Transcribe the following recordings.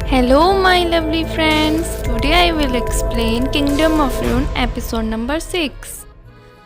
Hello my lovely friends, today I will explain Kingdom of Ruin episode number 6।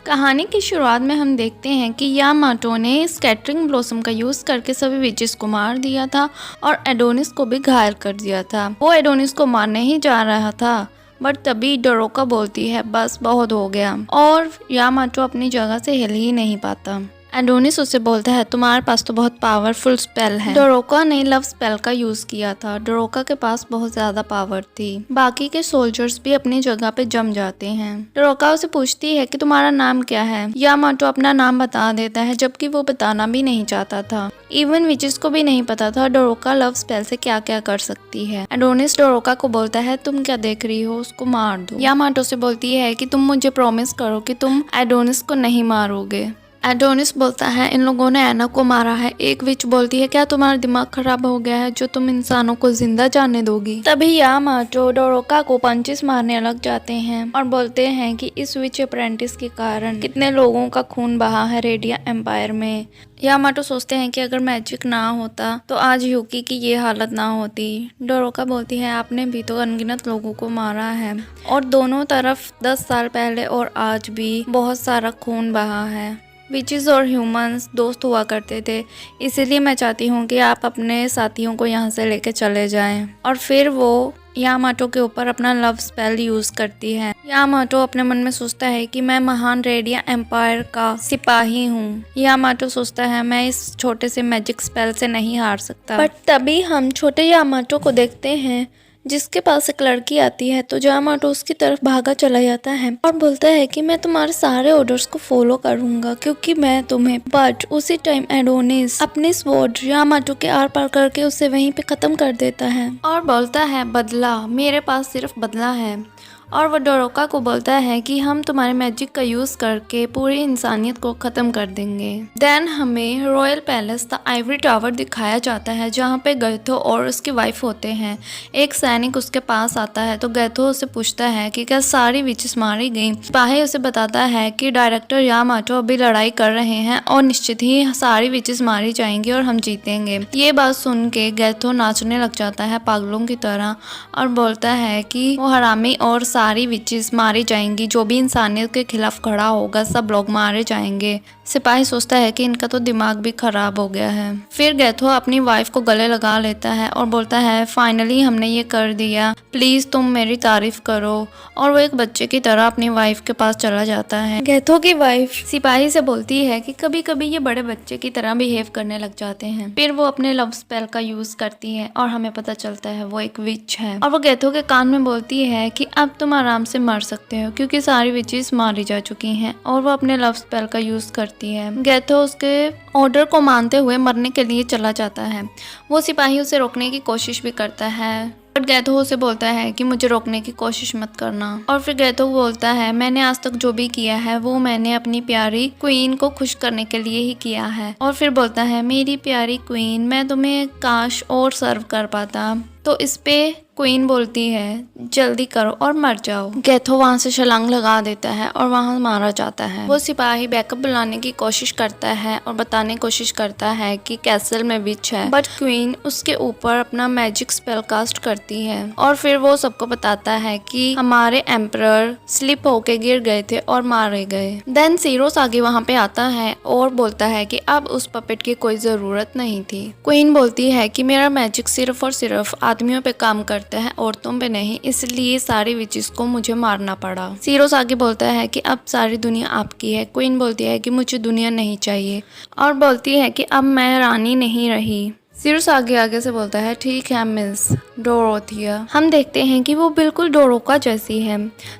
कहानी की शुरुआत में हम देखते हैं कि यामाटो ने स्कैटरिंग ब्लॉसम का यूज़ करके सभी विचेस को मार दिया था और एडोनिस को भी घायल कर दिया था। वो एडोनिस को मारने ही जा रहा था बट तभी डोरोका बोलती है बस बहुत हो गया, और यामाटो अपनी जगह से हिल ही नहीं पाता। एडोनिस उसे बोलता है तुम्हारे पास तो बहुत पावरफुल स्पेल है। डोरोका ने लव स्पेल का यूज किया था। डोरोका के पास बहुत ज्यादा पावर थी। बाकी के सोल्जर्स भी अपनी जगह पे जम जाते हैं। डोरोका उसे पूछती है कि तुम्हारा नाम क्या है। यामाटो अपना नाम बता देता है जबकि वो बताना भी नहीं चाहता था। इवन विचेस को भी नहीं पता था डोरोका लव स्पेल से क्या क्या कर सकती है। एडोनिस डोरोका को बोलता है तुम क्या देख रही हो, उसको मार दो। यामाटो से बोलती है कि तुम मुझे प्रॉमिस करो कि तुम एडोनिस को नहीं मारोगे। एडोनिस बोलता है इन लोगों ने एना को मारा है। एक विच बोलती है क्या तुम्हारा दिमाग खराब हो गया है जो तुम इंसानों को जिंदा जाने दोगी। तभी यामाटो डोरोका को पंचेस मारने लग जाते हैं और बोलते हैं कि इस विच अप्रेंटिस के कारण कितने लोगों का खून बहा है रेडिया एम्पायर में। यामाटो सोचते हैं कि अगर मैजिक ना होता तो आज यूकी की ये हालत ना होती। डोरोका बोलती है आपने भी तो अनगिनत लोगों को मारा है और दोनों तरफ 10 साल पहले और आज भी बहुत सारा खून बहा है। विचेस और ह्यूमंस दोस्त हुआ करते थे, इसीलिए मैं चाहती हूँ कि आप अपने साथियों को यहाँ से लेके चले जाएं। और फिर वो यामाटो के ऊपर अपना लव स्पेल यूज करती है। यामाटो अपने मन में सोचता है कि मैं महान रेडिया एम्पायर का सिपाही हूँ। यामाटो सोचता है मैं इस छोटे से मैजिक स्पेल से नहीं हार सकता। बट तभी हम छोटे यामाटो को देखते हैं जिसके पास एक लड़की आती है तो यामाटो उसकी तरफ भागा चला जाता है और बोलता है कि मैं तुम्हारे सारे ऑर्डर्स को फॉलो करूंगा क्योंकि मैं तुम्हें। बट उसी टाइम एडोनिस अपनी स्वॉर्ड यामाटो के आर पार करके उसे वहीं पे खत्म कर देता है और बोलता है बदला, मेरे पास सिर्फ बदला है। और वो डोरोका को बोलता है कि हम तुम्हारे मैजिक का यूज करके पूरी इंसानियत को खत्म कर देंगे। देन हमें royal palace the Ivory tower दिखाया जाता है जहाँ पे गैथो और उसकी वाइफ होते हैं। एक सैनिक उसके पास आता है तो गैथो उसे पूछता है कि क्या सारी विचेस मारी गई। सिपाही उसे बताता है कि डायरेक्टर यामाटो अभी लड़ाई कर रहे हैं और निश्चित ही सारी विचेस मारी जाएंगी और हम जीतेंगे। ये बात सुन के गैथो नाचने लग जाता है पागलों की तरह और बोलता है कि वो हरामी और सारी विचेस मारी जाएंगी, जो भी इंसानियत के खिलाफ खड़ा होगा सब लोग मारे जाएंगे। सिपाही सोचता है कि इनका तो दिमाग भी खराब हो गया है। फिर गैथो अपनी वाइफ को गले लगा लेता है और बोलता है फाइनली हमने ये कर दिया, प्लीज तुम मेरी तारीफ करो। और वो एक बच्चे की तरह अपनी वाइफ के पास चला जाता है। गैथो की वाइफ सिपाही से बोलती है कि कभी कभी ये बड़े बच्चे की तरह बिहेव करने लग जाते हैं। फिर वो अपने लव स्पेल का यूज करती है और हमें पता चलता है वो एक विच है। और वो गैथो के कान में बोलती है कि अब तुम आराम से मर सकते हो क्योंकि सारी विचेस मारी जा चुकी हैं। और वो अपने लव स्पेल का यूज करती है। गैथो उसके ऑर्डर को मानते हुए मरने के लिए चला जाता है। वो सिपाही उसे रोकने की कोशिश भी करता है बट गैथो उसे बोलता है कि मुझे रोकने की कोशिश मत करना। और फिर गैथो बोलता है मैंने आज तक जो भी किया है वो मैंने अपनी प्यारी क्वीन को खुश करने के लिए ही किया है। और फिर बोलता है मेरी प्यारी क्वीन, मैं तुम्हें काश और सर्व कर पाता। तो इस पे क्वीन बोलती है जल्दी करो और मर जाओ। गैथो वहां से छलांग लगा देता है और वहां मारा जाता है। वो सिपाही बैकअप बुलाने की कोशिश करता है और बताने की कोशिश करता है कि कैसल में विच है, बट क्वीन उसके ऊपर अपना मैजिक स्पेल कास्ट करती है। और फिर वो सबको बताता है कि हमारे एम्परर स्लिप होके गिर गए थे और मारे गए। देन सीरोस आगे वहां पे आता है और बोलता है कि अब उस पपेट की कोई जरूरत नहीं थी। क्वीन बोलती है कि मेरा मैजिक सिर्फ और सिर्फ आदमियों पे काम करता है, औरतों पे नहीं, इसलिए सारी विचेस को मुझे मारना पड़ा। सीरोस आगे बोलता है कि अब सारी दुनिया आपकी है। क्वीन बोलती है कि मुझे दुनिया नहीं चाहिए और बोलती है कि अब मैं रानी नहीं रही। सीरोस आगे से बोलता है ठीक है मिस डोरोथिया। हम देखते हैं कि वो बिल्कुल डोरोका जैसी है।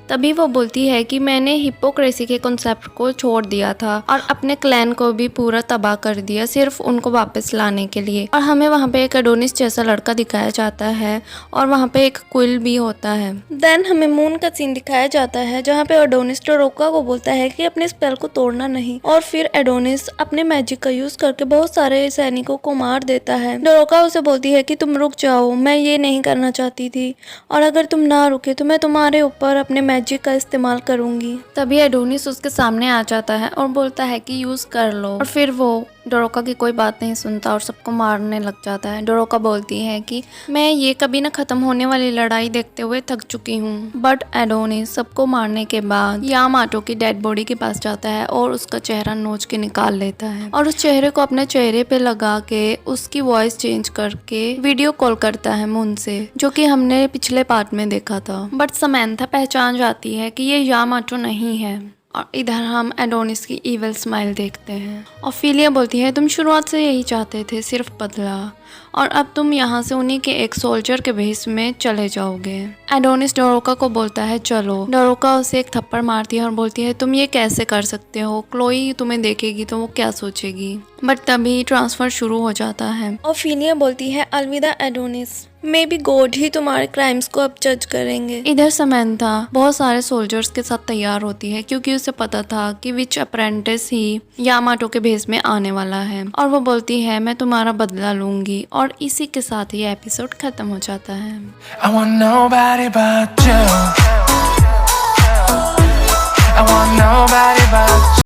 तभी वो बोलती है कि मैंने हिपोक्रेसी के कॉन्सेप्ट को छोड़ दिया था और अपने क्लैन को भी पूरा तबाह कर दिया सिर्फ उनको वापस लाने के लिए। और हमें वहाँ पे एक एडोनिस जैसा लड़का दिखाया जाता है और वहाँ पे एक क्विल भी होता है। देन हमें मून का सीन दिखाया जाता है जहाँ पे एडोनिस डोरोका को बोलता है कि अपने स्पेल को तोड़ना नहीं। और फिर एडोनिस अपने मैजिक का यूज करके बहुत सारे सैनिकों को मार देता है। डोरोका उसे बोलती है कि तुम रुक जाओ, मैं ये नहीं करना चाहती थी और अगर तुम ना रुके तो मैं तुम्हारे ऊपर अपने मैजिक का इस्तेमाल करूंगी। तभी एडोनिस उसके सामने आ जाता है और बोलता है कि यूज कर लो। और फिर वो डोरोका की कोई बात नहीं सुनता और सबको मारने लग जाता है। डोरोका बोलती है कि मैं ये कभी न खत्म होने वाली लड़ाई देखते हुए थक चुकी हूँ। बट एडोनिस सबको मारने के बाद यामाटो की डेड बॉडी के पास जाता है और उसका चेहरा नोच के निकाल लेता है और उस चेहरे को अपने चेहरे पे लगा के उसकी वॉइस चेंज करके वीडियो कॉल करता है मून से, जो कि हमने पिछले पार्ट में देखा था। बट समैंथा पहचान जाती है कि ये यामाटो नहीं है और इधर हम एडोनिस की इविल स्माइल देखते हैं। ऑफिलिया बोलती है तुम शुरुआत से यही चाहते थे, सिर्फ बदला, और अब तुम यहाँ से उन्हीं के एक सोल्जर के भेष में चले जाओगे। एडोनिस डोरोका को बोलता है चलो। डोरोका उसे एक थप्पड़ मारती है और बोलती है तुम ये कैसे कर सकते हो, क्लोई तुम्हें देखेगी तो वो क्या सोचेगी। बट तभी ट्रांसफर शुरू हो जाता है। ऑफिलिया बोलती है अलविदा एडोनिस, मे बी गॉड ही तुम्हारे क्राइम्स को अब जज करेंगे। इधर समैंथा बहुत सारे सोल्जर्स के साथ तैयार होती है क्योंकि उसे पता था कि विच अप्रेंटिस ही यामाटो के भेष में आने वाला है, और वो बोलती है मैं तुम्हारा बदला लूंगी। और इसी के साथ ये एपिसोड खत्म हो जाता है। I want nobody but you.